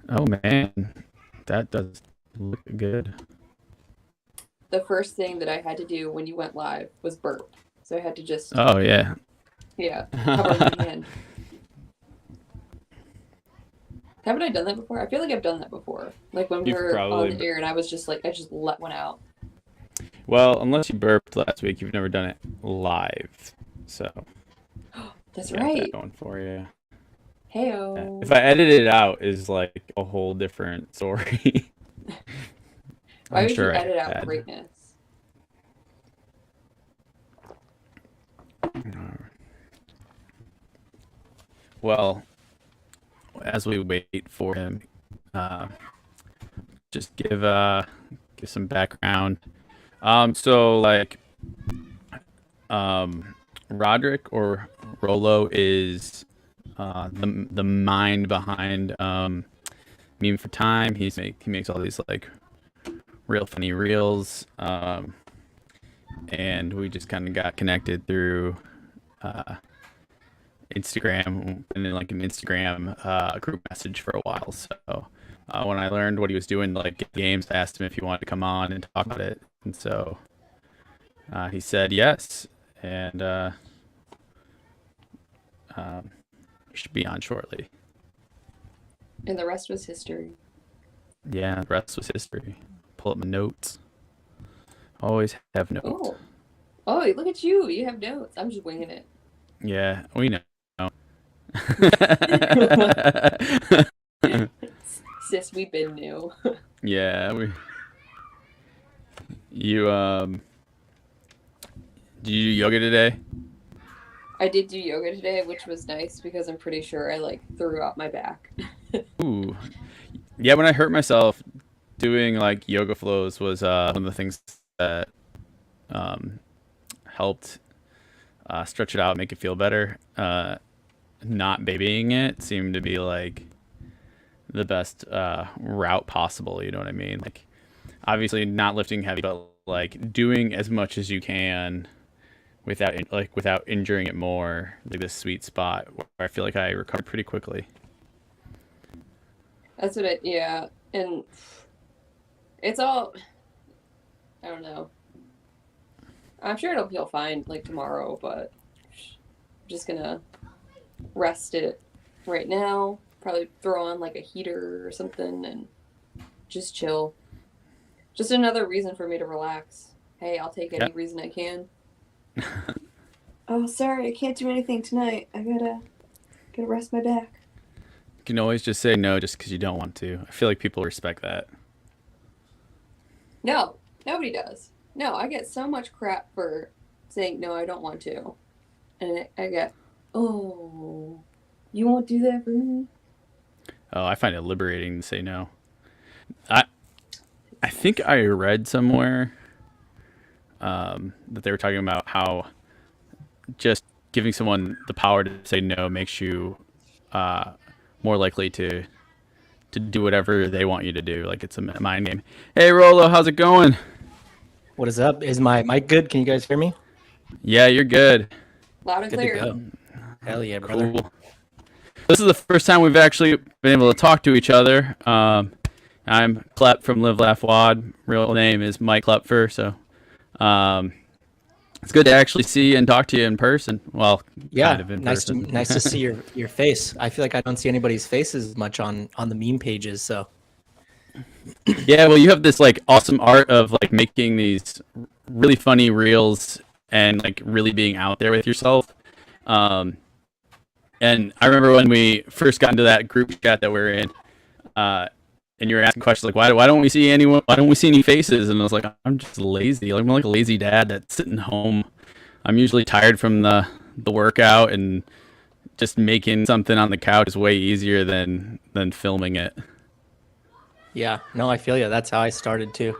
Oh man, that does look good. The first thing that I had to do when you went live was burp. So I had to just, Oh yeah. yeah, cover my hand. Haven't I done that before? I feel like I've done that before. Like when we You've were on probably the air and I was just like, I just let one out. well, unless you burped last week, you've never done it live. So That's you got that right. going for you. Yeah. If Heyo. I edited it out, is like a whole different story. Why I'm would you sure I edit out had. greatness? Well, as we wait for him, uh, just give some background. So like Roderick or Rolo is the mind behind Meme for Time. He makes all these like real funny reels, and we just kind of got connected through uh, Instagram and then like an Instagram group message for a while. So when I learned what he was doing, like games, I asked him if he wanted to come on and talk about it, and so he said yes, and he should be on shortly. And the rest was history. Yeah, the rest was history. Pull up my notes. Always have notes. Oh. Oh, look at you. You have notes. I'm just winging it. Yeah, we know. Sis, we've been new. Yeah, we. You did you do yoga today? I did do yoga today, which was nice because I'm pretty sure I like threw out my back. Ooh, yeah. When I hurt myself doing like yoga flows was one of the things that um helped stretch it out, make it feel better. Not babying it seemed to be like the best route possible. You know what I mean? Like obviously not lifting heavy, but like doing as much as you can without injuring it more. Like this sweet spot where I feel like I recovered pretty quickly. That's what it, yeah. And it's all, I don't know. I'm sure it'll feel fine like tomorrow, but I'm just gonna rest it right now. Probably throw on like a heater or something and just chill. Just another reason for me to relax. Hey, I'll take Yeah, any reason I can. Oh, sorry, I can't do anything tonight. I gotta rest my back. you can always just say no just because you don't want to. I feel like people respect that. No, nobody does. No, I get so much crap for saying no, I don't want to, and I get, oh, you won't do that for me. Oh, I find it liberating to say no. I I think I read somewhere that they were talking about how just giving someone the power to say no makes you uh, more likely to do whatever they want you to do. Like it's a mind game. Hey Rolo, how's it going? What is up? Is my mic good? Can you guys hear me? Yeah, you're good. Loud and Good to clear. go. Hell yeah, brother. Cool. This is the first time we've actually been able to talk to each other. I'm Klep from Live Laugh Wad. Real name is Mike Klepfer. So um, it's good to actually see and talk to you in person. Well, kind Yeah, of in nice to person. nice to see your face. I feel like I don't see anybody's faces much on the meme pages. So Yeah, well, you have this like awesome art of like making these really funny reels and like really being out there with yourself. Um, and I remember when we first got into that group chat that we're in, uh, and you were asking questions like, why don't we see anyone? Why don't we see any faces? And I was like, I'm just lazy. Like, I'm like a lazy dad that's sitting home. I'm usually tired from the workout, and just making something on the couch is way easier than filming it. yeah, no, I feel you. That's how I started too.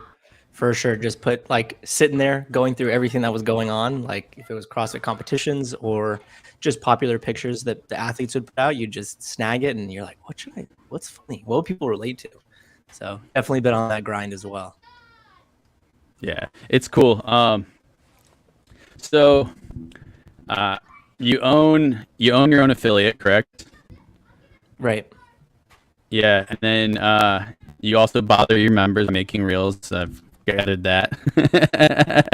For sure, just put like sitting there going through everything that was going on, like if it was CrossFit competitions or just popular pictures that the athletes would put out, you just snag it and you're like, what's funny? What would people relate to? So definitely been on that grind as well. Yeah, it's cool. So uh, you own your own affiliate, correct? Right. Yeah, and then you also bother your members making reels. I've gathered that.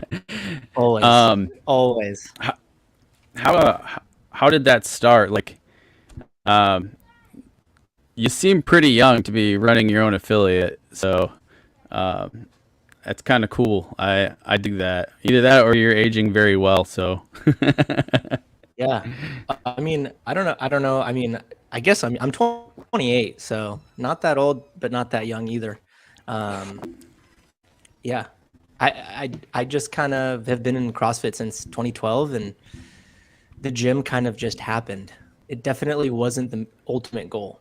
Always, um, always. how how, uh, how did that start? Like, um, you seem pretty young to be running your own affiliate, so um, that's kind of cool. I do that. Either that or you're aging very well. So Yeah. I mean, I don't know. I don't know. I mean, I guess I'm 28, so not that old, but not that young either. Um, yeah. I just kind of have been in CrossFit since 2012, and the gym kind of just happened. It definitely wasn't the ultimate goal.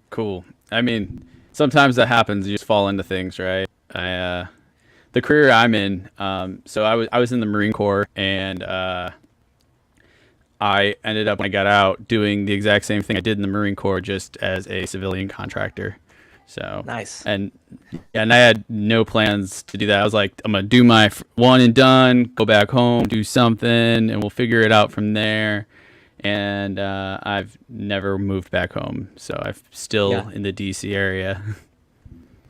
cool. I mean, sometimes that happens. You just fall into things, right? The career I'm in. So I was in the Marine Corps, and I ended up when I got out doing the exact same thing I did in the Marine Corps, just as a civilian contractor. So, Nice. and yeah, and I had no plans to do that. I was like, I'm gonna do my one and done, go back home, do something, and we'll figure it out from there. And I've never moved back home, so I'm still Yeah. in the DC area.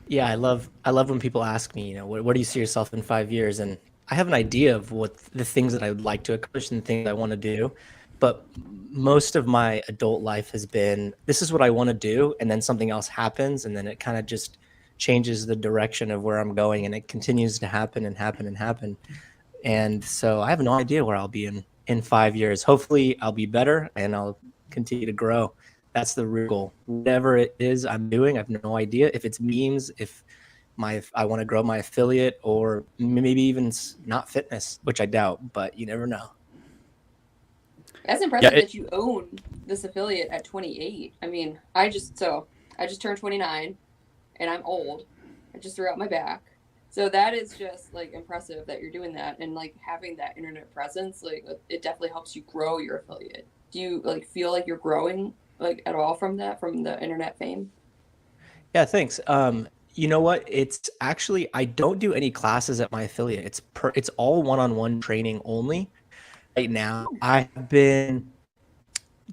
Yeah, I love when people ask me, where do you see yourself in 5 years? And I have an idea of what the things that I would like to accomplish and the things I want to do. But most of my adult life has been this is what I want to do, and then something else happens, and then it kind of just changes the direction of where I'm going, and it continues to happen and happen and happen. And so I have no idea where I'll be in 5 years. Hopefully I'll be better and I'll continue to grow. That's the real goal. Whatever it is I'm doing, I have no idea if it's memes, if I want to grow my affiliate, or maybe even not fitness, which I doubt, but you never know. That's Yeah, impressive that you own this affiliate at 28. I mean, I just turned 29 and I'm old. I just threw out my back. So that is just like impressive that you're doing that, and like having that internet presence, like it definitely helps you grow your affiliate. Do you like feel like you're growing like at all from that, from the internet fame? Yeah, thanks. You know what? It's actually I don't do any classes at my affiliate. It's all one-on-one training only. Right now, I've been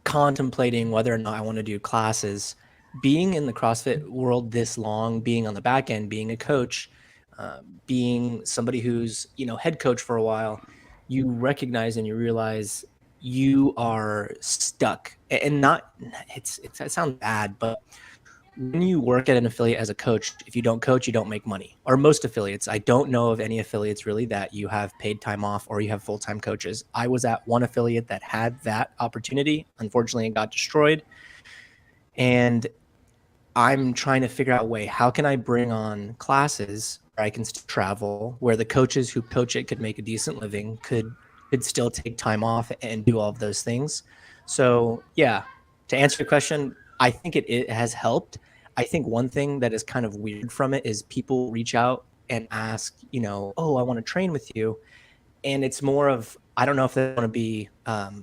contemplating whether or not I want to do classes. Being in the CrossFit world this long, being on the back end, being a coach, being somebody who's head coach for a while, you recognize and you realize you are stuck. And not it sounds bad, but when you work at an affiliate as a coach, if you don't coach, you don't make money. Or most affiliates. I don't know of any affiliates really that you have paid time off or you have full-time coaches. I was at one affiliate that had that opportunity. Unfortunately, it got destroyed. And I'm trying to figure out a way, how can I bring on classes where I can still travel, where the coaches who coach it could make a decent living, could still take time off and do all of those things. So yeah, to answer your question, I think it has helped. I think one thing that is kind of weird from it is people reach out and ask, oh, I want to train with you. And it's more of, I don't know if they want to be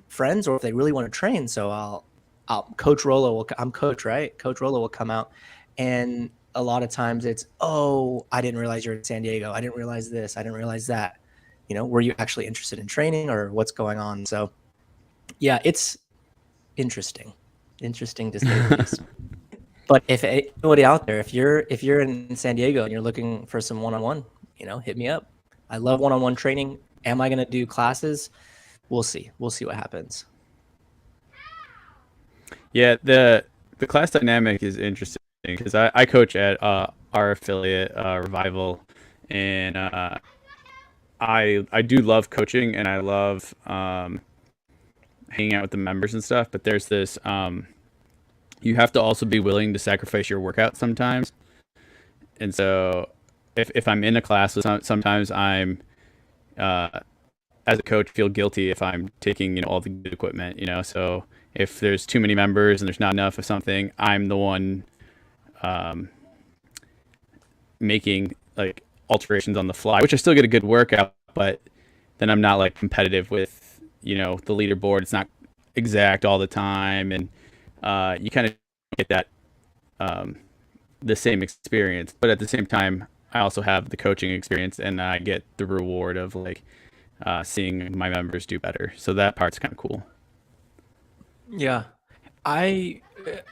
friends or if they really want to train. So Coach Rolo I'm coach, right? Coach Rolo will come out, and a lot of times it's, oh, I didn't realize you're in San Diego. I didn't realize this. I didn't realize that. Were you actually interested in training or what's going on? So yeah, it's interesting to say the least. But if anybody out there, if you're in San Diego and you're looking for some one-on-one, hit me up. I love one-on-one training. Am I going to do classes? We'll see. We'll see what happens. yeah. The class dynamic is interesting because I coach at our affiliate Revival, and I do love coaching and I love hanging out with the members and stuff. But there's this you have to also be willing to sacrifice your workout sometimes. And so if I'm in a class, sometimes I'm uh, as a coach feel guilty if I'm taking all the good equipment. So if there's too many members and there's not enough of something, I'm the one um, making like alterations on the fly, which I still get a good workout, but then I'm not like competitive with the leaderboard. It's not exact all the time, and you kind of get that um, the same experience, but at the same time, I also have the coaching experience, and I get the reward of like seeing my members do better. So that part's kind of cool. Yeah. I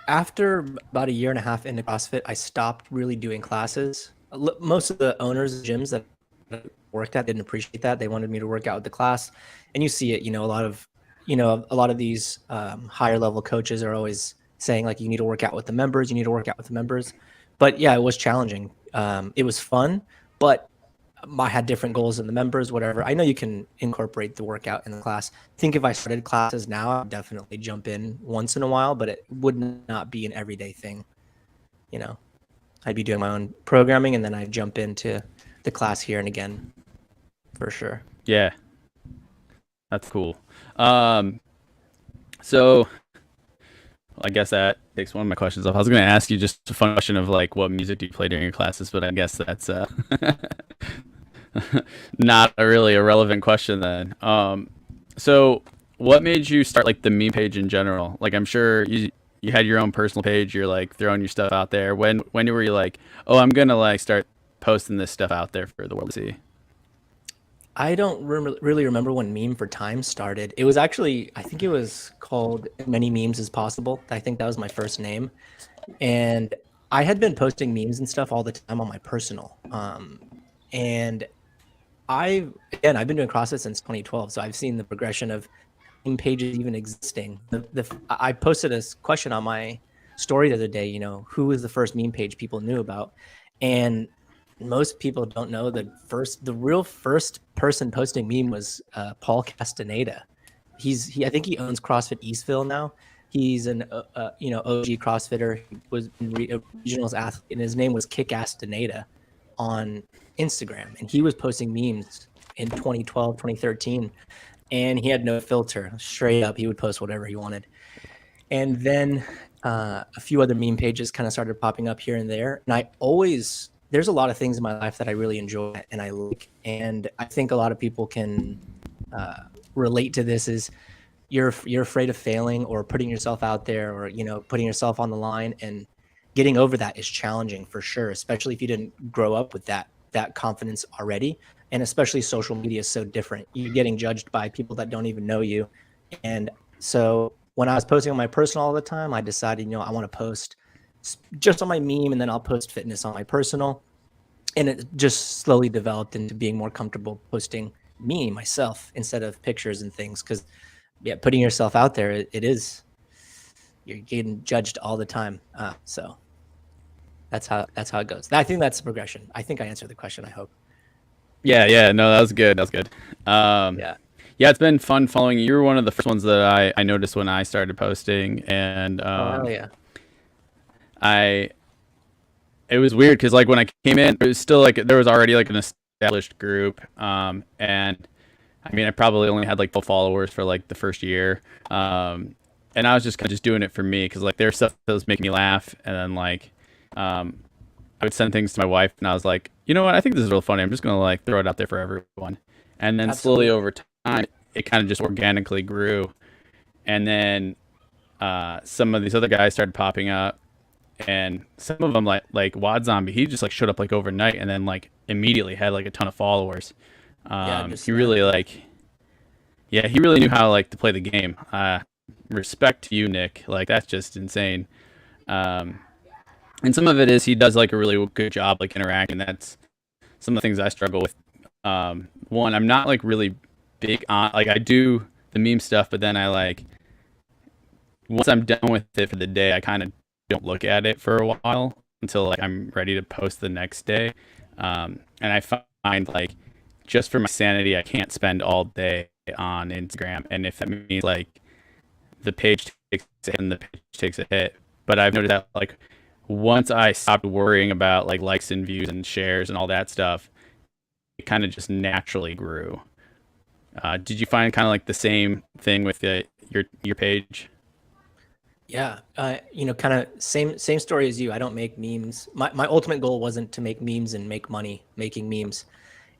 After about a year and a half into CrossFit, I stopped really doing classes. Most of the owners of gyms that I worked at didn't appreciate that. They wanted me to work out with the class, and you see it. A lot of these higher level coaches are always saying like, you need to work out with the members. You need to work out with the members. But yeah, it was challenging. It was fun, but I had different goals than the members, whatever. I know you can incorporate the workout in the class. I think if I started classes now, I'd definitely jump in once in a while, but it would not be an everyday thing. You know, I'd be doing my own programming and then I'd jump into the class here and again for sure. Yeah, that's cool. So I guess that takes one of my questions off. I was going to ask you just a fun question of like, what music do you play during your classes? But I guess that's not a really a relevant question then. So what made you start like the meme page in general? Like, I'm sure you had your own personal page. You're like throwing your stuff out there. When were you like, oh, I'm gonna like start posting this stuff out there for the world to see? I don't really remember when MemeForTime started. It was actually, I think it was called Many Memes as Possible. I think that was my first name. And I had been posting memes and stuff all the time on my personal. And I've been doing CrossFit since 2012, so I've seen the progression of meme pages even existing. I posted a question on my story the other day, you know, who was the first meme page people knew about? And most people don't know the real first person posting meme was Paul Castaneda. I think he owns CrossFit Eastville now. He's an OG CrossFitter. He was a regionals athlete, and his name was Kick Castaneda on Instagram, and he was posting memes in 2012, 2013, and he had no filter. Straight up, he would post whatever he wanted. And then a few other meme pages kind of started popping up here and there, and there's a lot of things in my life that I really enjoy and I like. And I think a lot of people can relate to this is you're afraid of failing or putting yourself out there or, you know, putting yourself on the line, and getting over that is challenging for sure, especially if you didn't grow up with that confidence already. And especially social media is so different. You're getting judged by people that don't even know you. And so when I was posting on my personal all the time, I decided, you know, I want to post just on my meme, and then I'll post fitness on my personal. And it just slowly developed into being more comfortable posting me myself instead of pictures and things. Cause yeah, putting yourself out there, you're getting judged all the time. So that's how it goes. I think that's the progression. I think I answered the question, I hope. Yeah, no, that was good. Yeah, it's been fun following you. You were one of the first ones that I noticed when I started posting, and Oh yeah. It was weird because like when I came in, it was still like there was already like an established group, and I mean I probably only had like 12 followers for like the first year, and I was just kind of just doing it for me because like there's stuff that was making me laugh, and then like I would send things to my wife, and I was like, you know what, I think this is real funny. I'm just gonna like throw it out there for everyone, and then Absolutely. slowly over time, it kind of just organically grew, and then some of these other guys started popping up. And some of them like Wad Zombie, he just like showed up like overnight and then like immediately had like a ton of followers. He really he really knew how like to play the game. Respect to you, Nick. Like that's just insane. And some of it is he does like a really good job like interacting. That's some of the things I struggle with. One, I'm not like really big on like I do the meme stuff, but then I like once I'm done with it for the day, I kind of don't look at it for a while until like I'm ready to post the next day. And I find like just for my sanity, I can't spend all day on Instagram. And if that means like the page takes a hit and the page takes a hit, but I've noticed that like once I stopped worrying about like likes and views and shares and all that stuff, it kind of just naturally grew. Did you find kind of like the same thing with your page? Yeah, kind of same story as you. I don't make memes. My ultimate goal wasn't to make memes and make money making memes.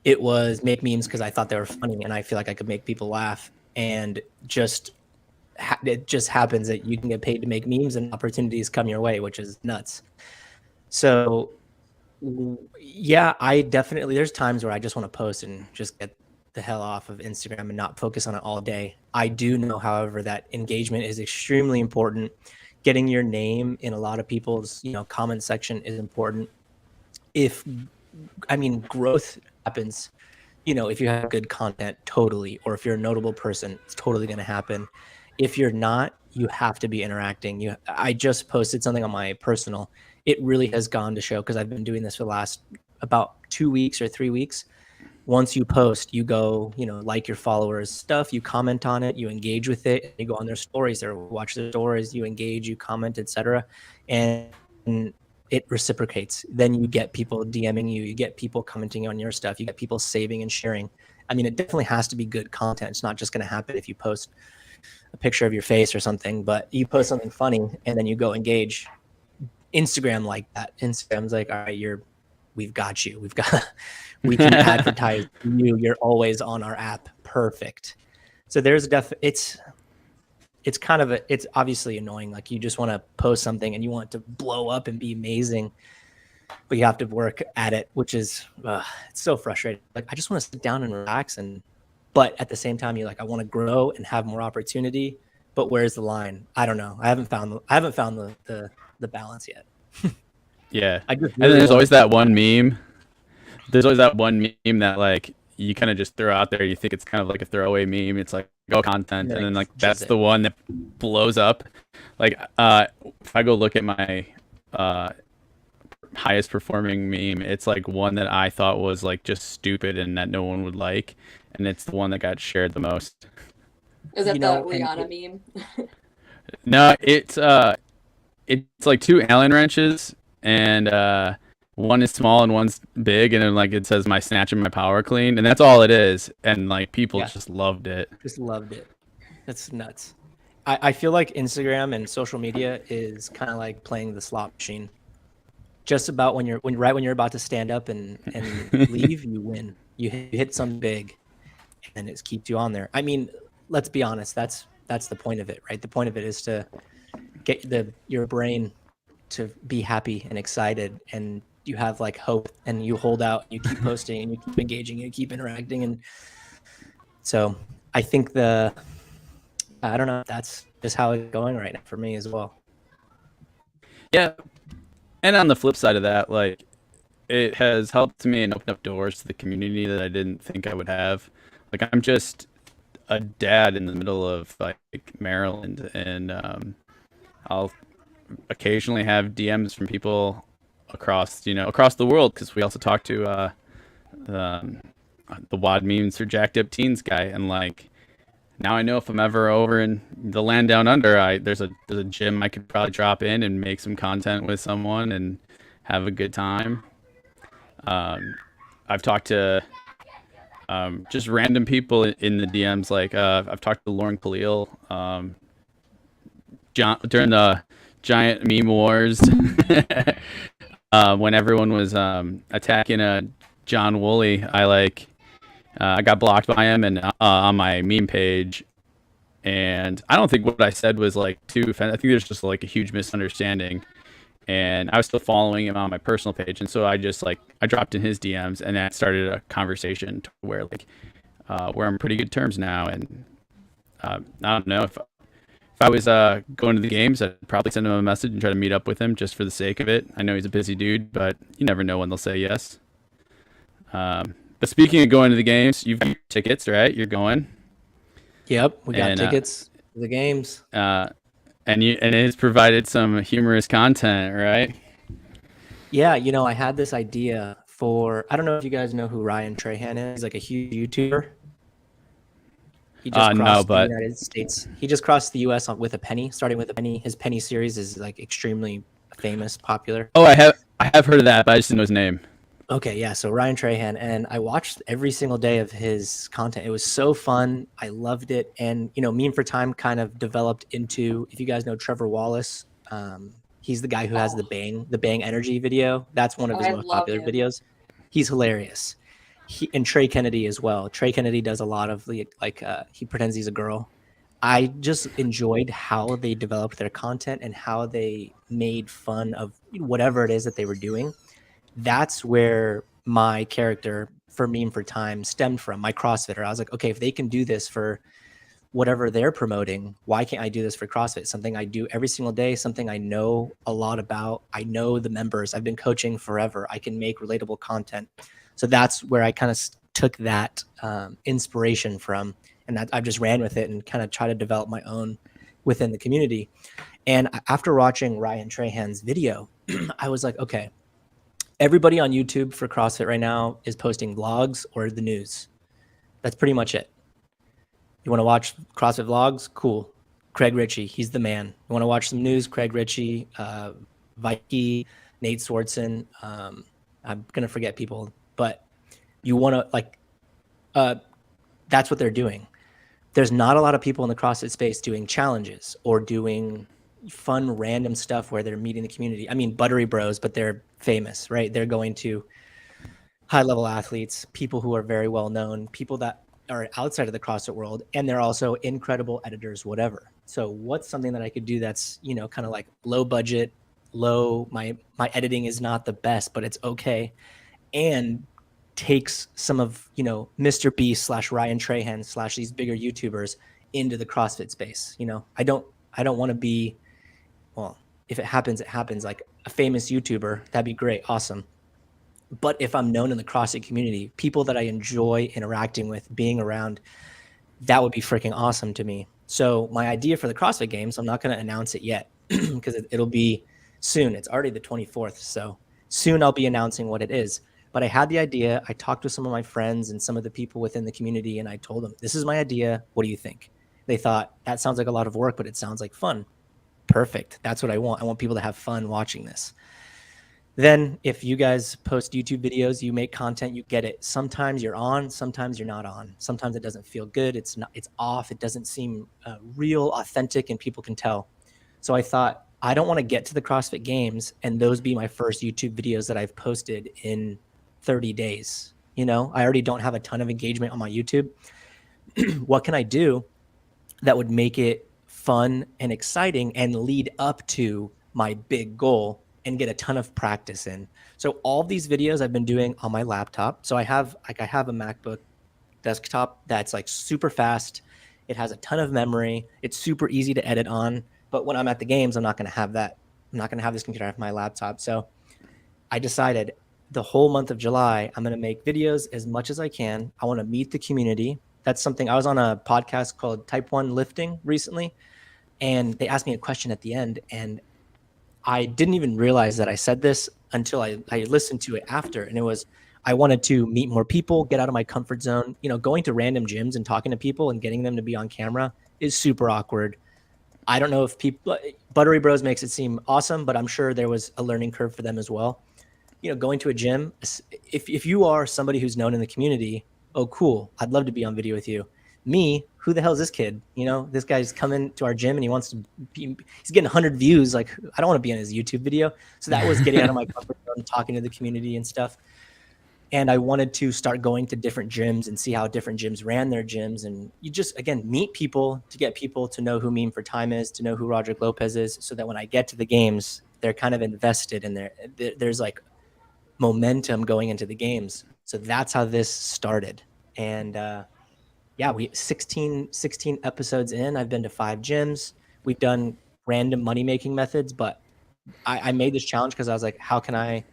It was make memes because I thought they were funny and I feel like I could make people laugh. And it just happens that you can get paid to make memes and opportunities come your way, which is nuts. So yeah, there's times where I just want to post and just get the hell off of Instagram and not focus on it all day. I do know, however, that engagement is extremely important. getting your name in a lot of people's, comment section is important. Growth happens, if you have good content, totally, or if you're a notable person, it's totally going to happen. If you're not, you have to be interacting. I just posted something on my personal. It really has gone to show, because I've been doing this for the last about 2 weeks or 3 weeks. Once you post, you go, like your followers' stuff, you comment on it, you engage with it, you go on their stories or watch their stories, you engage, you comment, etc. And it reciprocates. Then you get people DMing you, you get people commenting on your stuff, you get people saving and sharing. I mean, it definitely has to be good content. It's not just going to happen if you post a picture of your face or something, but you post something funny and then you go engage. Instagram like that. Instagram's like, all right, we've got you. We can advertise you. You're always on our app. Perfect. So there's it's obviously annoying. Like, you just want to post something and you want it to blow up and be amazing, but you have to work at it, which is, it's so frustrating. Like, I just want to sit down and relax, but at the same time, you're like, I want to grow and have more opportunity, but where's the line? I don't know. I haven't found the balance yet. Yeah. And then there's always that one meme. There's always that one meme that, like, you kind of just throw out there. You think it's kind of like a throwaway meme. It's like, content, and then, like, that's the one that blows up. Like, if I go look at my highest performing meme, it's like one that I thought was, like, just stupid and that no one would like, and it's the one that got shared the most. Is that the Rihanna meme? No, it's like 2 Allen wrenches, and one is small and one's big, and then, like, it says my snatch and my power clean, and that's all it is. And, like, people just loved it. Just loved it. That's nuts. I feel like Instagram and social media is kind of like playing the slot machine. Just about when you're about to stand up and leave, you win. You hit something big, and it keeps you on there. I mean, let's be honest. That's the point of it, right? The point of it is to get your brain to be happy and excited, and you have, like, hope, and you hold out, you keep posting, and you keep engaging, and you keep interacting. And so I think I don't know, that's just how it's going right now for me as well. Yeah. And on the flip side of that, like, it has helped me and opened up doors to the community that I didn't think I would have. Like, I'm just a dad in the middle of, like, Maryland, and I'll occasionally have DMs from people across the world, because we also talk to the WOD memes for jacked up teens guy, and, like, now I know if I'm ever over in the land down under, there's a gym I could probably drop in and make some content with someone and have a good time. I've talked to just random people in the DMs, like, I've talked to Lauren Khalil during the giant meme wars. When everyone was attacking John Woolley, I got blocked by him and on my meme page, and I don't think what I said was, like, too offensive. I think there's just, like, a huge misunderstanding, and I was still following him on my personal page, and so I just, like, I dropped in his DMs, and that started a conversation to where, like, we're on pretty good terms now. And I don't know, if I was going to the games, I'd probably send him a message and try to meet up with him just for the sake of it. I know he's a busy dude, but you never know when they'll say yes. But speaking of going to the games, you've got tickets, right? You're going. Yep, we got tickets to the games. And it's provided some humorous content, right? Yeah, I had this idea for, I don't know if you guys know who Ryan Trahan is. He's, like, a huge YouTuber. He just crossed the United States. He just crossed the U.S. with a penny, starting with a penny. His penny series is, like, extremely famous, popular. Oh, I have heard of that, but I just didn't know his name. Okay, yeah. So Ryan Trahan, and I watched every single day of his content. It was so fun. I loved it. And, MemeForTime kind of developed into, if you guys know Trevor Wallace, he's the guy who has the Bang Energy video. That's one of his most popular videos. He's hilarious. And Trey Kennedy as well. Trey Kennedy does a lot of, like, he pretends he's a girl. I just enjoyed how they developed their content and how they made fun of whatever it is that they were doing. That's where my character for MemeForTime stemmed from, my CrossFitter. I was like, okay, if they can do this for whatever they're promoting, why can't I do this for CrossFit? Something I do every single day, something I know a lot about. I know the members. I've been coaching forever. I can make relatable content. So that's where I kind of took that inspiration from, and that I've just ran with it and kind of try to develop my own within the community. And after watching Ryan Trahan's video, I was like, okay, everybody on YouTube for CrossFit right now is posting vlogs or the news. That's pretty much it. You want to watch CrossFit vlogs? Cool. Craig Ritchie, he's the man. You want to watch some news? Craig Ritchie, Vikey, Nate Swartzen. I'm going to forget people, but you want to that's what they're doing. There's not a lot of people in the CrossFit space doing challenges or doing fun, random stuff where they're meeting the community. I mean, Buttery Bros, but they're famous, right? They're going to high-level athletes, people who are very well known, people that are outside of the CrossFit world, and they're also incredible editors, whatever. So what's something that I could do that's, kind of like low budget, my editing is not the best, but it's okay, and takes some of, Mr. Beast / Ryan Trahan / these bigger YouTubers into the CrossFit space. I don't want to be, well, if it happens, it happens, like a famous YouTuber. That'd be great. Awesome. But if I'm known in the CrossFit community, people that I enjoy interacting with, being around, that would be freaking awesome to me. So my idea for the CrossFit Games, I'm not going to announce it yet because it'll be soon. It's already the 24th. So soon I'll be announcing what it is. But I had the idea. I talked to some of my friends and some of the people within the community, and I told them, this is my idea. What do you think? They thought, that sounds like a lot of work, but it sounds like fun. Perfect. That's what I want. I want people to have fun watching this. Then if you guys post YouTube videos, you make content, you get it. Sometimes you're on, sometimes you're not on. Sometimes it doesn't feel good. It's off. It doesn't seem real, authentic, and people can tell. So I thought, I don't want to get to the CrossFit Games and those be my first YouTube videos that I've posted in 30 days. I already don't have a ton of engagement on my YouTube. What can I do that would make it fun and exciting and lead up to my big goal and get a ton of practice in? So all these videos I've been doing on my laptop. So I have a MacBook desktop that's like super fast. It has a ton of memory. It's super easy to edit on. But when I'm at the games, I'm not going to have that. I'm not going to have this computer. I have my laptop. So I decided the whole month of July, I'm going to make videos as much as I can. I want to meet the community. That's something. I was on a podcast called Type 1 Lifting recently, and they asked me a question at the end, and I didn't even realize that I said this until I listened to it after. And it was, I wanted to meet more people, get out of my comfort zone. Going to random gyms and talking to people and getting them to be on camera is super awkward. I don't know if people, Buttery Bros makes it seem awesome, but I'm sure there was a learning curve for them as well. Going to a gym, if you are somebody who's known in the community, oh, cool, I'd love to be on video with you. Me, who the hell is this kid? This guy's coming to our gym and he wants to be, he's getting 100 views. Like, I don't want to be on his YouTube video. So that was getting out of my comfort zone, talking to the community and stuff. And I wanted to start going to different gyms and see how different gyms ran their gyms. And you just, again, meet people to get people to know who MemeForTime is, to know who Roderick Lopez is, so that when I get to the games, they're kind of invested in there's like momentum going into the games. So that's how this started. And we 16 episodes in. I've been to 5 gyms. We've done random money-making methods, but I made this challenge because I was like, how can I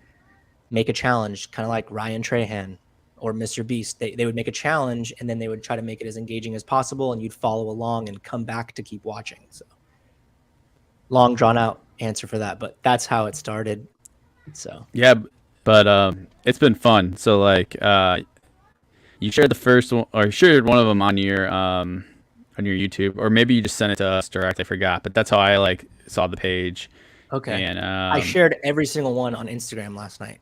make a challenge? Kind of like Ryan Trahan or Mr. Beast. They would make a challenge and then they would try to make it as engaging as possible, and you'd follow along and come back to keep watching. So long drawn out answer for that, but that's how it started. So yeah, but it's been fun. So like you shared the first one, or you shared one of them on your YouTube, or maybe you just sent it to us direct. I forgot, but that's how I saw the page. Okay. And I shared every single one on Instagram last night.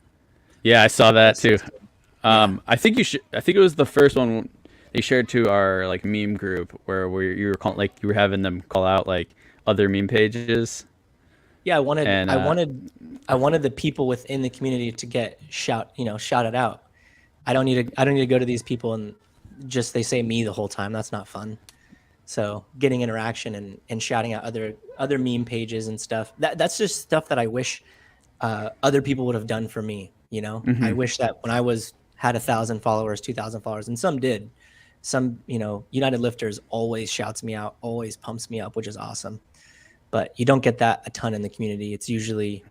Yeah, I saw that too. I think I think it was the first one they shared to our meme group where you were you were having them call out other meme pages. Yeah, I wanted the people within the community to get shouted out. I don't need to go to these people and just they say me the whole time. That's not fun. So getting interaction and shouting out other meme pages and stuff, that's just stuff that I wish other people would have done for me. Mm-hmm. I wish that when I had 1,000 followers, 2,000 followers, and some did, some, United Lifters always shouts me out, always pumps me up, which is awesome. But you don't get that a ton in the community. It's usually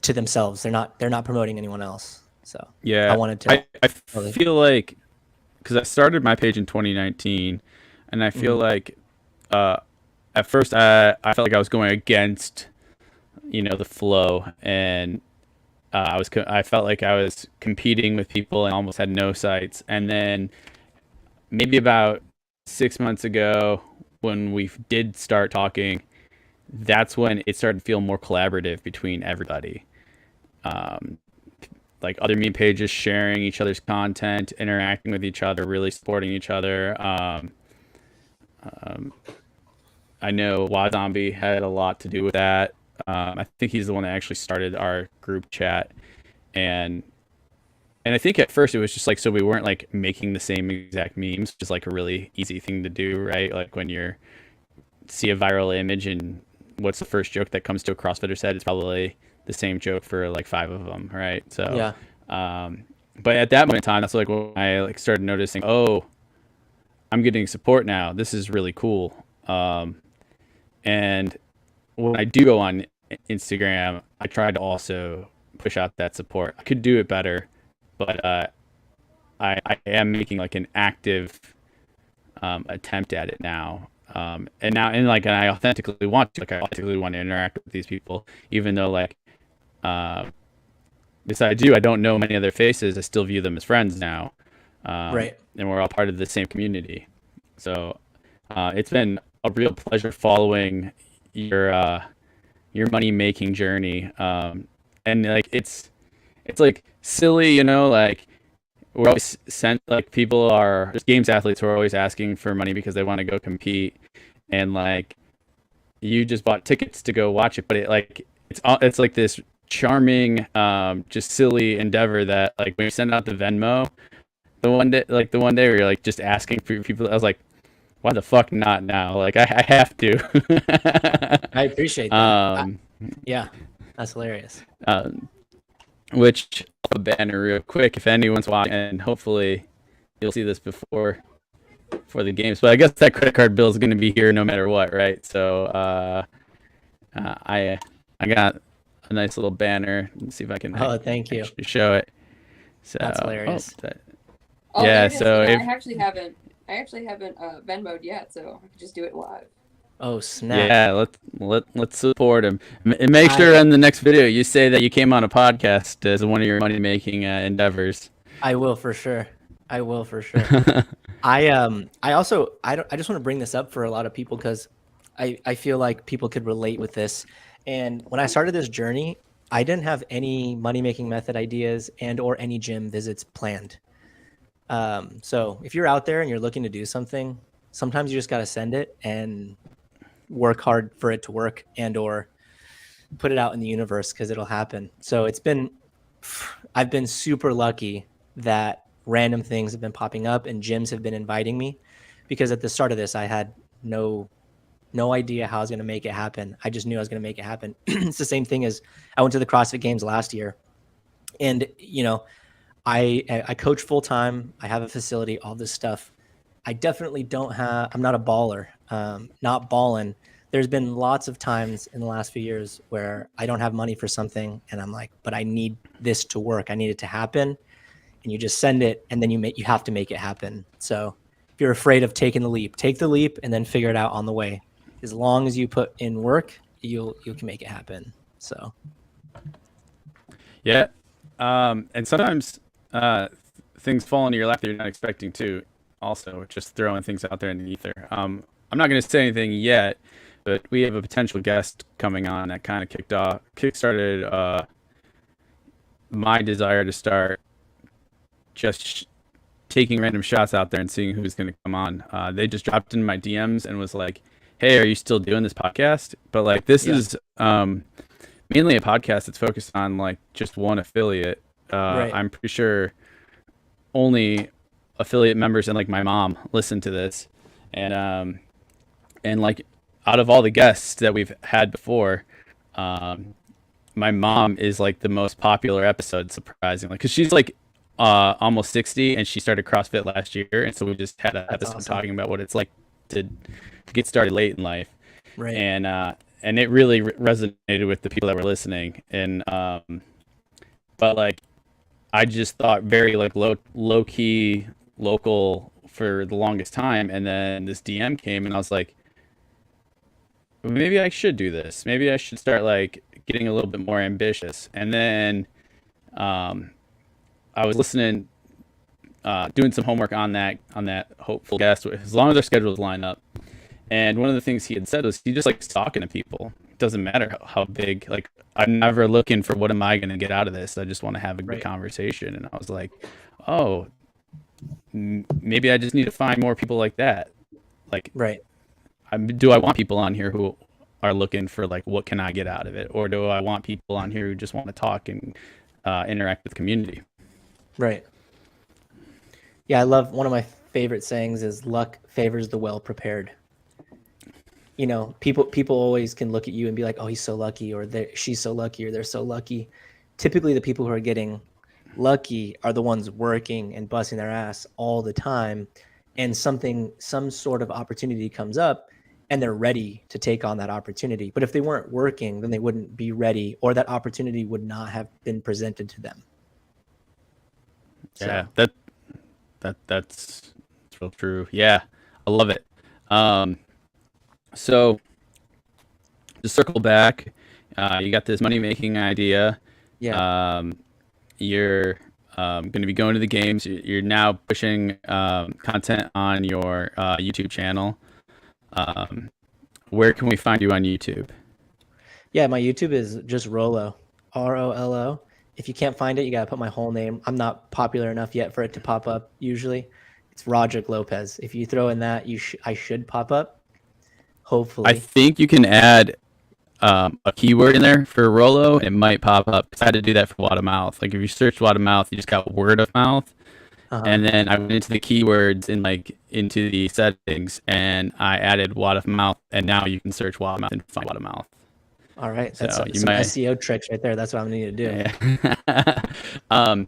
to themselves. They're not promoting anyone else. So Yeah, I wanted to. I feel like, because I started my page in 2019, and I feel like at first I felt like I was going against the flow, and I felt like I was competing with people and almost had no sites. And then maybe about 6 months ago, when we did start talking, that's when it started to feel more collaborative between everybody. Like other meme pages sharing each other's content, interacting with each other, really supporting each other. I know Wazombie had a lot to do with that. I think he's the one that actually started our group chat, and I think at first it was just like, so we weren't like making the same exact memes, which is like a really easy thing to do, right? Like when you see a viral image and what's the first joke that comes to a CrossFitter's head, it's probably the same joke for like 5 of them, right? So yeah. But at that moment in time, that's like when I like started noticing, oh, I'm getting support now. This is really cool. And when I do go on Instagram, I try to also push out that support. I could do it better, but I am making like an active attempt at it now. And I authentically want to interact with these people, even though like besides you, I don't know many of their faces. I still view them as friends now, Right. and we're all part of the same community. So it's been a real pleasure following your money making journey. And like it's like silly, like we're always people are just games athletes who are always asking for money because they want to go compete, and like you just bought tickets to go watch it, but it's like this charming just silly endeavor that like when you send out the Venmo the one day where you're like just asking for people, I was like, why the fuck not now? Like I have to. I appreciate that. Yeah, that's hilarious. Which a banner real quick if anyone's watching, and hopefully you'll see this before the games. But I guess that credit card bill is going to be here no matter what, right? So I got a nice little banner. Let's see if I can. Thank you. Show it. So that's hilarious. Yeah. So I actually haven't Venmo'd yet, so I can just do it live. Oh snap! Yeah, let's support him, and make sure in the next video you say that you came on a podcast as one of your money making endeavors. I will for sure. I just want to bring this up for a lot of people because I feel like people could relate with this. And when I started this journey, I didn't have any money making method ideas and or any gym visits planned. So if you're out there and you're looking to do something, sometimes you just got to send it and work hard for it to work and or put it out in the universe because it'll happen. So I've been super lucky that random things have been popping up and gyms have been inviting me, because at the start of this, I had no idea how I was going to make it happen. I just knew I was going to make it happen. It's the same thing as I went to the CrossFit Games last year, and I coach full time. I have a facility, all this stuff. I definitely I'm not a baller, not balling. There's been lots of times in the last few years where I don't have money for something and I'm like, but I need this to work. I need it to happen. And you just send it and then you have to make it happen. So if you're afraid of taking the leap, take the leap and then figure it out on the way. As long as you put in work, you can make it happen. So. Yeah. And sometimes things fall into your lap that you're not expecting to. Also, just throwing things out there in the ether. I'm not going to say anything yet, but we have a potential guest coming on that kind of kickstarted my desire to start just taking random shots out there and seeing who's going to come on. They just dropped in my DMs and was like, "Hey, are you still doing this podcast?" But like, this is mainly a podcast that's focused on like just one affiliate. Right. I'm pretty sure only affiliate members and like my mom listen to this, and like out of all the guests that we've had before, my mom is like the most popular episode, surprisingly, because she's like almost 60, and she started CrossFit last year, and so we just had an That's episode awesome. talking about what it's like to get started late in life, Right. and it really resonated with the people that were listening, and but like I just thought very like low key local for the longest time, and then this DM came, and I was like, maybe I should do this. Maybe I should start like getting a little bit more ambitious. And then um, I was listening, doing some homework on that hopeful guest, as long as their schedules line up. And one of the things he had said was he just likes talking to people. It doesn't matter how big. Like I'm never looking for what am I going to get out of this. I just want to have a good Right. conversation. And I was like, oh, maybe I just need to find more people like that. Like, Right. do I want people on here who are looking for like what can I get out of it, or do I want people on here who just want to talk and interact with the community? Right. Yeah, I love one of my favorite sayings is luck favors the well prepared. You know, people always can look at you and be like, "Oh, he's so lucky," or "She's so lucky," or "They're so lucky." Typically, the people who are getting lucky are the ones working and busting their ass all the time, and some sort of opportunity comes up, and they're ready to take on that opportunity. But if they weren't working, then they wouldn't be ready, or that opportunity would not have been presented to them. Yeah, that's real true. Yeah, I love it. Um, so to circle back, you got this money making idea. Yeah. You're going to be going to the games. You're now pushing content on your YouTube channel. Where can we find you on YouTube? Yeah, my YouTube is just Rolo, ROLO. If you can't find it, you gotta put my whole name. I'm not popular enough yet for it to pop up. Usually, it's Roderick Lopez. If you throw in that, I should pop up. Hopefully, I think you can add a keyword in there for Rolo. It might pop up. 'Cause I had to do that for word of mouth. Like if you search word of mouth, you just got word of mouth. And then I went into the keywords in like into the settings, and I added word of mouth, and now you can search word of mouth and find word of mouth. All right, that's So some you might, SEO tricks right there. That's what I'm gonna need to do. yeah.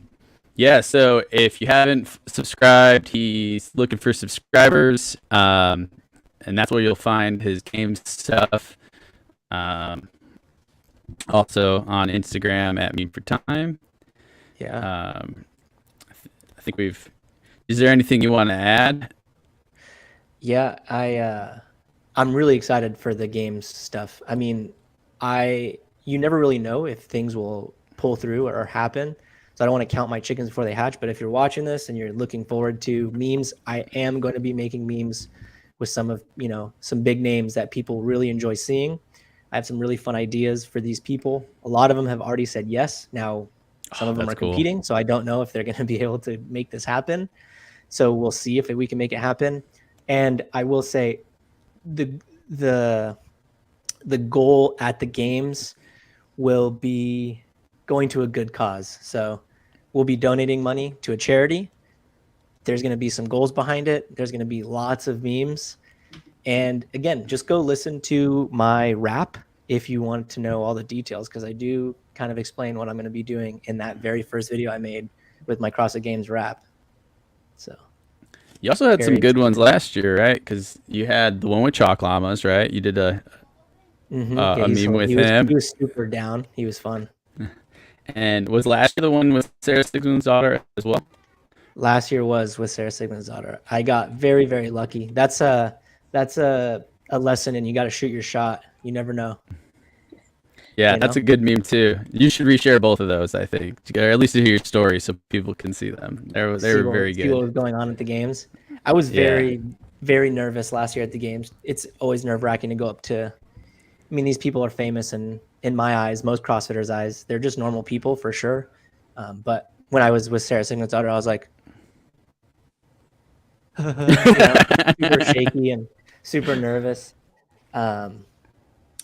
Yeah. So if you haven't subscribed, he's looking for subscribers, and that's where you'll find his game stuff. Also on Instagram at MemeForTime. Yeah. I think we've. Is there anything you want to add? Yeah, I'm really excited for the games stuff. I mean, you never really know if things will pull through or happen. So I don't want to count my chickens before they hatch, but if you're watching this and you're looking forward to memes, I am going to be making memes with some big names that people really enjoy seeing. I have some really fun ideas for these people. A lot of them have already said yes. Now, some of them are competing, so I don't know if they're going to be able to make this happen. So we'll see if we can make it happen. And I will say the goal at the games will be going to a good cause. So we'll be donating money to a charity. There's going to be some goals behind it. There's going to be lots of memes. And again, just go listen to my rap if you want to know all the details, because I do kind of explain what I'm going to be doing in that very first video I made with my CrossFit Games rap. So you also had some good ones last year, right? Because you had the one with Chalk Llamas, right? You did a meme with him. He was super down. He was fun. And was last year the one with Sarah Sigmund's daughter as well? Last year was with Sarah Sigmund's daughter. I got very, very lucky. That's a lesson, and you got to shoot your shot. You never know. Yeah, that's a good meme too. You should reshare both of those, I think, or at least to hear your story so people can see them. They were very good. See what was going on at the games. I was very, very nervous last year at the games. It's always nerve-wracking to go up to. I mean, these people are famous, and in my eyes, most CrossFitters' eyes, they're just normal people for sure. But when I was with Sarah Sigmund's daughter, I was like, super shaky and super nervous.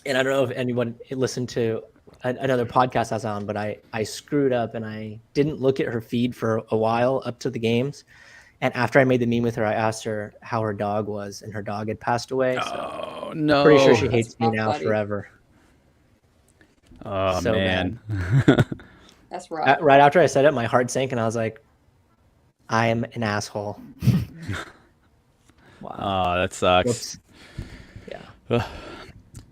And I don't know if anyone listened to another podcast I was on, but I screwed up and I didn't look at her feed for a while up to the games. And after I made the meme with her, I asked her how her dog was, and her dog had passed away. So no. Pretty sure she hates me now forever. Oh, so man. That's rough. Right after I said it, my heart sank, and I was like, I am an asshole. Wow. Oh, that sucks. Whoops. Yeah.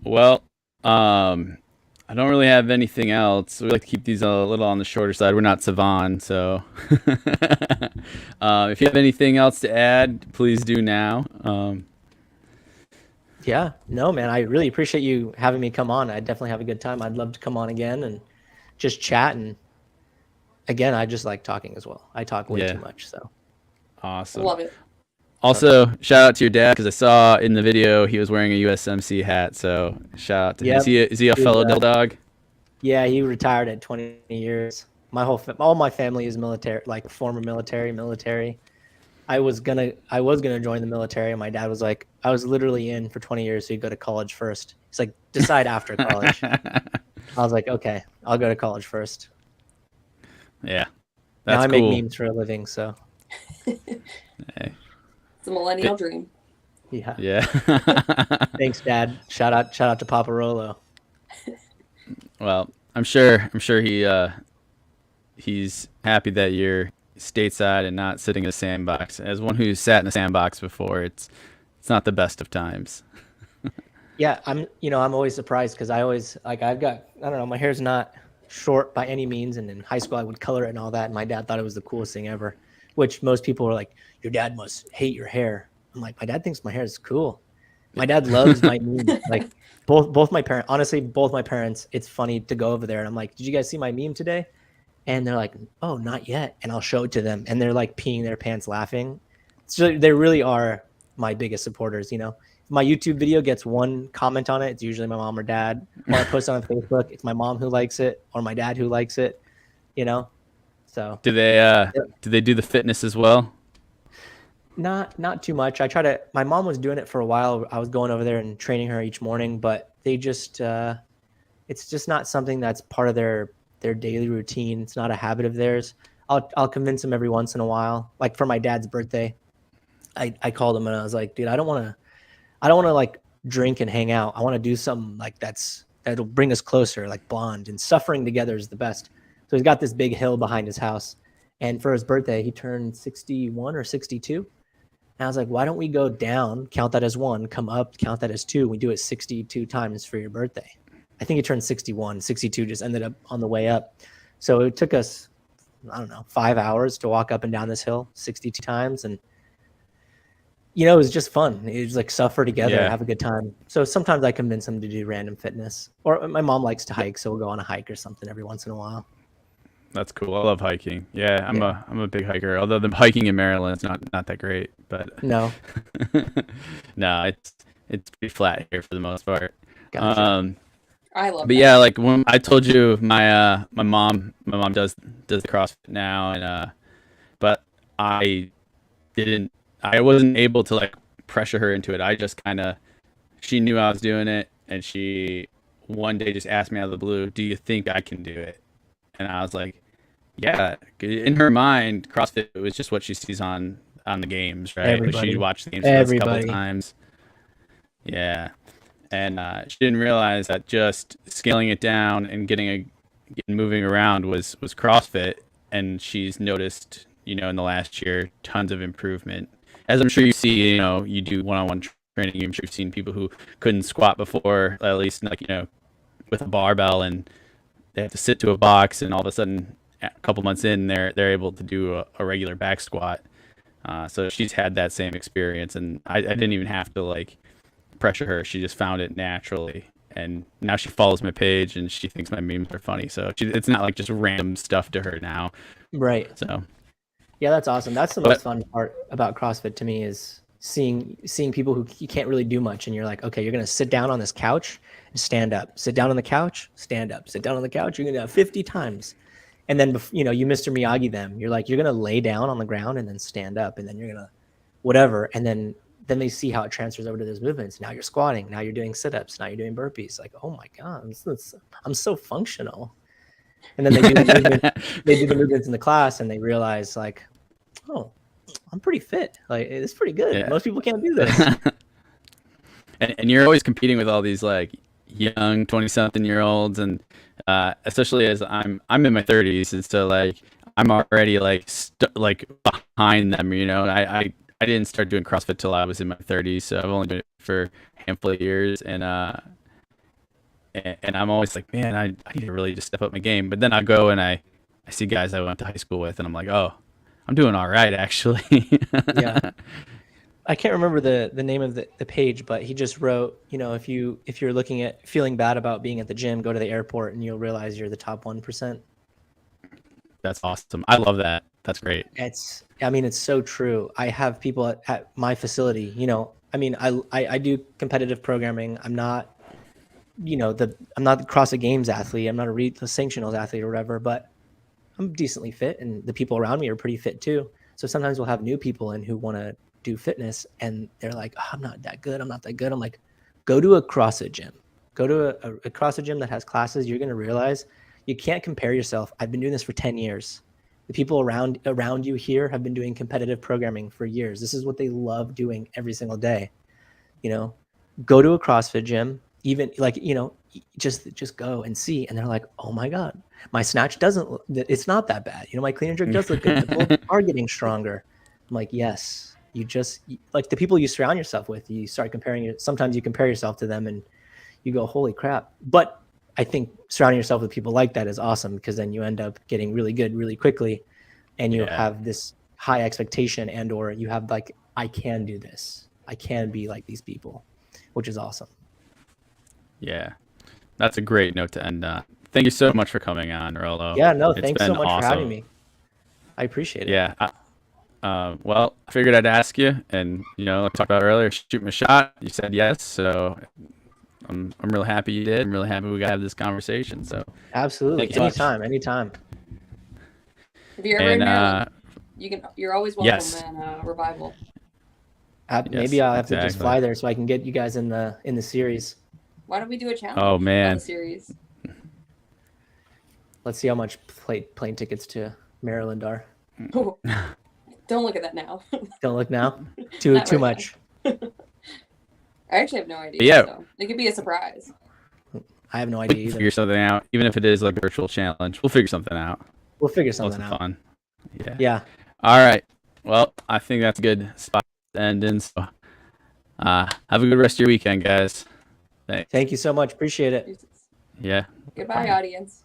Well, I don't really have anything else. We like to keep these a little on the shorter side. We're not Savan, so if you have anything else to add, please do now. Yeah. No, man, I really appreciate you having me come on. I definitely have a good time. I'd love to come on again and just chat. And again, I just like talking as well. I talk way Yeah. too much. So Awesome. Love it. Also, shout out to your dad because I saw in the video he was wearing a USMC hat. So shout out to him. Yep. Is he a fellow Dill Dog? yeah, he retired at 20 years. All my family is military, like former military. I was gonna join the military, and my dad was like, I was literally in for 20 years, so you go to college first. He's like, decide after college. I was like, okay, I'll go to college first. Yeah, Now that's I make cool. memes for a living, so Hey. It's a millennial dream. yeah. Yeah. Thanks, Dad. Shout out to Papa Rolo. Well, I'm sure he's happy that you're stateside and not sitting in a sandbox. As one who's sat in a sandbox before, it's not the best of times. Yeah, I'm always surprised because I always I've got, I don't know, my hair's not short by any means, and in high school I would color it and all that, and my dad thought it was the coolest thing ever, which most people were like, your dad must hate your hair. I'm like, my dad thinks my hair is cool. My dad loves my memes. Like both my parents, honestly, both my parents, it's funny to go over there and I'm like, did you guys see my meme today? And they're like, oh, not yet. And I'll show it to them, and they're like peeing their pants laughing. So they really are my biggest supporters. If my YouTube video gets one comment on it, it's usually my mom or dad. Or I post it on Facebook, it's my mom who likes it or my dad who likes it. So Do they do the fitness as well? not too much. My mom was doing it for a while. I was going over there and training her each morning, but they just it's just not something that's part of their daily routine. It's not a habit of theirs. I'll convince them every once in a while. Like for my dad's birthday, I called him and I was like, dude, I don't want to like drink and hang out. I want to do something like that'll bring us closer, like bond, and suffering together is the best. So he's got this big hill behind his house, and for his birthday, he turned 61 or 62. And I was like, why don't we go down, count that as one, come up, count that as two. We do it 62 times for your birthday. I think he turned 61, 62 just ended up on the way up. So it took us, I don't know, 5 hours to walk up and down this hill 62 times. And, it was just fun. It was like suffer together, Yeah. have a good time. So sometimes I convince him to do random fitness. Or my mom likes to hike, so we'll go on a hike or something every once in a while. That's cool. I love hiking. Yeah, I'm a big hiker. Although the hiking in Maryland is not that great, but No. no, it's pretty flat here for the most part. Gotcha. I love But that. yeah, like when I told you my mom does the CrossFit now, and but I wasn't able to like pressure her into it. I just she knew I was doing it, and she one day just asked me out of the blue, "Do you think I can do it?" And I was like, yeah. In her mind, CrossFit was just what she sees on the games, right? Everybody. She watched the games a couple Everybody. times. Yeah. And she didn't realize that just scaling it down and getting moving around was CrossFit. And she's noticed, in the last year, tons of improvement. As I'm sure you see, you do one-on-one training. I'm sure you've seen people who couldn't squat before, at least like, with a barbell, and they have to sit to a box, and all of a sudden a couple months in they're able to do a regular back squat. So she's had that same experience, and I didn't even have to like pressure her. She just found it naturally, and now she follows my page and she thinks my memes are funny. So it's not like just random stuff to her now. Right. So Yeah, that's awesome. That's the most fun part about CrossFit to me is seeing people who you can't really do much, and you're like, okay, you're gonna sit down on this couch and stand up. Sit down on the couch, stand up. Sit down on the couch. You're gonna do it 50 times, and then you Mr. Miyagi them. You're like, you're gonna lay down on the ground and then stand up, and then you're gonna whatever, and then they see how it transfers over to those movements. Now you're squatting. Now you're doing sit-ups. Now you're doing burpees. Like, oh my god, I'm so functional. And then they do the movements in the class, and they realize like, oh, I'm pretty fit. Like, it's pretty good. Yeah. Most people can't do this. and you're always competing with all these like young 20-something year olds, and especially as I'm in my 30s, and so like I'm already like like behind them. You know, I didn't start doing CrossFit till I was in my 30s, so I've only been it for a handful of years, and I'm always like, man, I need to really just step up my game. But then I go and I see guys I went to high school with, and I'm like, oh, I'm doing all right actually. Yeah. I can't remember the name of the page, but he just wrote, you know, if you're looking at feeling bad about being at the gym, go to the airport and you'll realize you're the top 1%. That's awesome. I love that. That's great. I mean, it's so true. I have people at my facility, you know, I mean, I do competitive programming. I'm not, you know, I'm not the CrossFit Games athlete. I'm not a sanctionals athlete or whatever, but I'm decently fit, and the people around me are pretty fit too. So sometimes we'll have new people in who want to do fitness, and they're like, oh, I'm not that good. I'm not that good. I'm like, go to a CrossFit gym. Go to a CrossFit gym that has classes. You're going to realize you can't compare yourself. I've been doing this for 10 years. The people around you here have been doing competitive programming for years. This is what they love doing every single day. You know, go to a CrossFit gym, even like, you know, just go and see. And they're like, oh my God, my snatch it's not that bad. You know, my clean and jerk does look good. The pulls are getting stronger. I'm like, yes, like the people you surround yourself with, you start sometimes you compare yourself to them and you go, holy crap. But I think surrounding yourself with people like that is awesome, because then you end up getting really good really quickly, and you have this high expectation, and or you have like, I can do this. I can be like these people, which is awesome. Yeah, that's a great note to end on. Thank you so much for coming on, Rolo. Yeah, no, thanks so much for having me. I appreciate it. Yeah. Well, I figured I'd ask you, and you know, like I talked about earlier, shoot me a shot. You said yes, so I'm really happy you did. I'm really happy we got to have this conversation. So absolutely, anytime. If you're ever in Maryland, you're always welcome in Revival. Maybe I'll have to just fly there so I can get you guys in the series. Why don't we do a challenge? Oh man, on the series. Let's see how much plane tickets to Maryland are. Oh, don't look at that now. Don't look now. Too much. I actually have no idea. Yeah, so it could be a surprise. I have no idea either. Figure something out, even if it is like a virtual challenge. We'll figure something out. We'll figure something out. Fun. Yeah. All right. Well, I think that's a good spot to end in. So, have a good rest of your weekend, guys. Thanks. Thank you so much. Appreciate it. Yeah. Goodbye, audience.